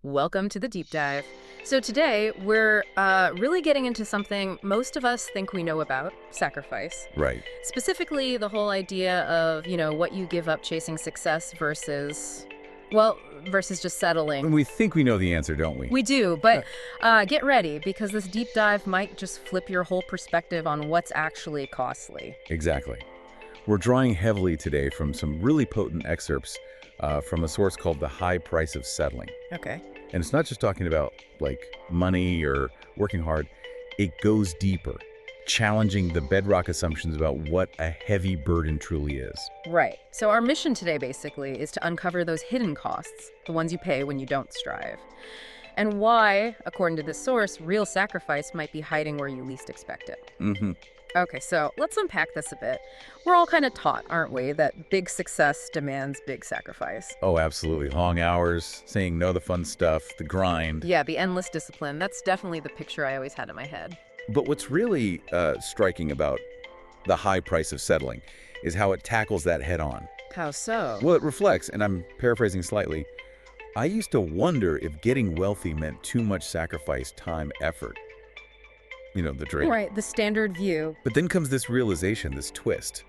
Welcome to the deep dive. So today we're really getting into something most of us think we know about, sacrifice. Right. Specifically, the whole idea of, what you give up chasing success versus just And settling. we think we know the answer, don't we? We do, Uh, but get ready because this deep dive might just flip your whole perspective on what's actually costly. exactly. We're drawing heavily today from some really potent excerpts from a source called The High Price of Settling. Okay. And it's not just talking about, like, money or working hard. It goes deeper, challenging the bedrock assumptions about what a heavy burden truly is. Right. So our mission today basically is to uncover those hidden costs, the ones you pay when you don't strive. And why, according to this source, real sacrifice might be hiding where you least expect it. Mm-hmm. Okay, so let's unpack this a bit. We're all kind of taught, aren't we, that big success demands big sacrifice. Oh, absolutely. Long hours, saying no to the fun stuff, the grind. Yeah, the endless discipline. That's definitely the picture I always had in my head. But what's really striking about The High Price of Settling is how it tackles that head on. How so? Well, it reflects, and I'm paraphrasing slightly, I used to wonder if getting wealthy meant too much sacrifice, time, effort. The dream. Right, the standard view. But then comes this realization, this twist.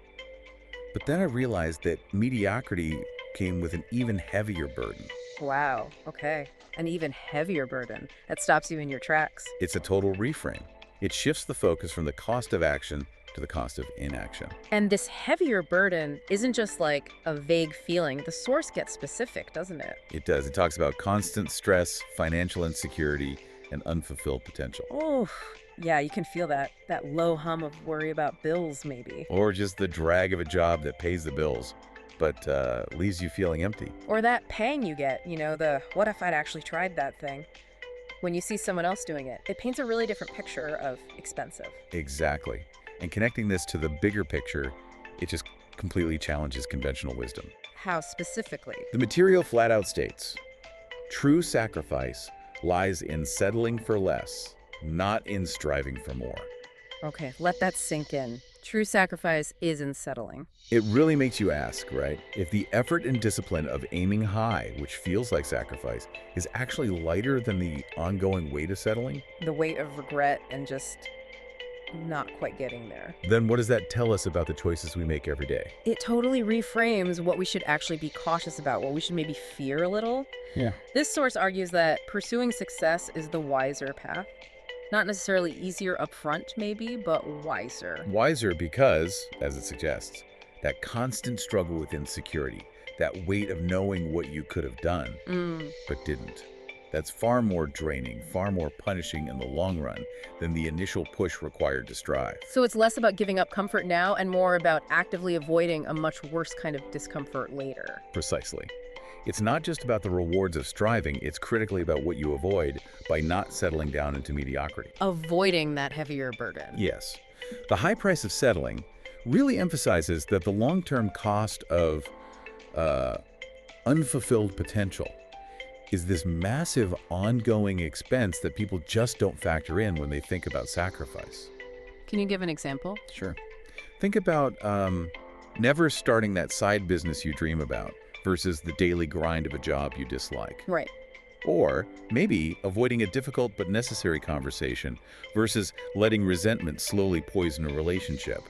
But then I realized that mediocrity came with an even heavier burden. Wow, okay. An even heavier burden that stops you in your tracks. It's a total reframe. It shifts the focus from the cost of action to the cost of inaction. And this heavier burden isn't just like a vague feeling. The source gets specific, doesn't it? It does. It talks about constant stress, financial insecurity, and unfulfilled potential. Oh, yeah, you can feel that low hum of worry about bills, maybe. Or just the drag of a job that pays the bills, but leaves you feeling empty. Or that pang you get, the what if I'd actually tried that thing? When you see someone else doing it, it paints a really different picture of expensive. Exactly. And connecting this to the bigger picture, it just completely challenges conventional wisdom. How specifically? The material flat out states, true sacrifice lies in settling for less, not in striving for more. Okay, let that sink in. True sacrifice is in settling. It really makes you ask, right? If the effort and discipline of aiming high, which feels like sacrifice, is actually lighter than the ongoing weight of settling, The weight of regret and just not quite getting there. then what does that tell us about the choices we make every day? It totally reframes what we should actually be cautious about, what we should maybe fear a little. Yeah. This source argues that pursuing success is the wiser path. Not necessarily easier upfront, maybe, but wiser. Wiser because, as it suggests, that constant struggle with insecurity, that weight of knowing what you could have done, but didn't. That's far more draining, far more punishing in the long run than the initial push required to strive. So it's less about giving up comfort now and more about actively avoiding a much worse kind of discomfort later. Precisely. It's not just about the rewards of striving, it's critically about what you avoid by not settling down into mediocrity. Avoiding that heavier burden. Yes. The high price of settling really emphasizes that the long-term cost of unfulfilled potential is this massive ongoing expense that people just don't factor in when they think about sacrifice. Can you give an example? Sure. Think about never starting that side business you dream about versus the daily grind of a job you dislike. Right. Or maybe avoiding a difficult but necessary conversation versus letting resentment slowly poison a relationship.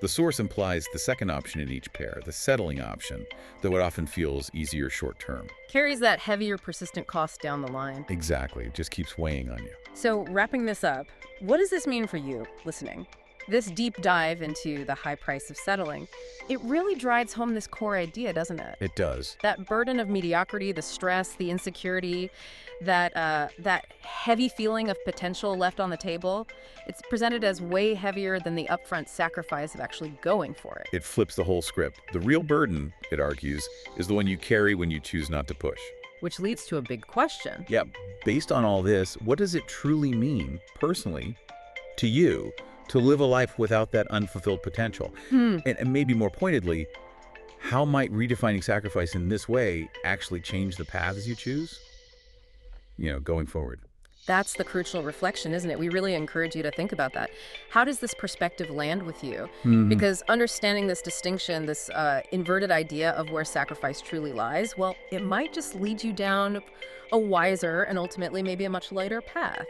The source implies the second option in each pair, the settling option, though it often feels easier short-term. Carries that heavier persistent cost down the line. Exactly. It just keeps weighing on you. So wrapping this up, what does this mean for you listening? This deep dive into the high price of settling, it really drives home this core idea, doesn't it? It does. That burden of mediocrity, the stress, the insecurity, that heavy feeling of potential left on the table, it's presented as way heavier than the upfront sacrifice of actually going for it. It flips the whole script. The real burden, it argues, is the one you carry when you choose not to push. Which leads to a big question. Yeah, based on all this, what does it truly mean, personally, to you, to live a life without that unfulfilled potential? And maybe more pointedly, how might redefining sacrifice in this way actually change the paths you choose, going forward? That's the crucial reflection, isn't it? We really encourage you to think about that. How does this perspective land with you? Hmm. Because understanding this distinction, this inverted idea of where sacrifice truly lies, well, it might just lead you down a wiser and ultimately maybe a much lighter path.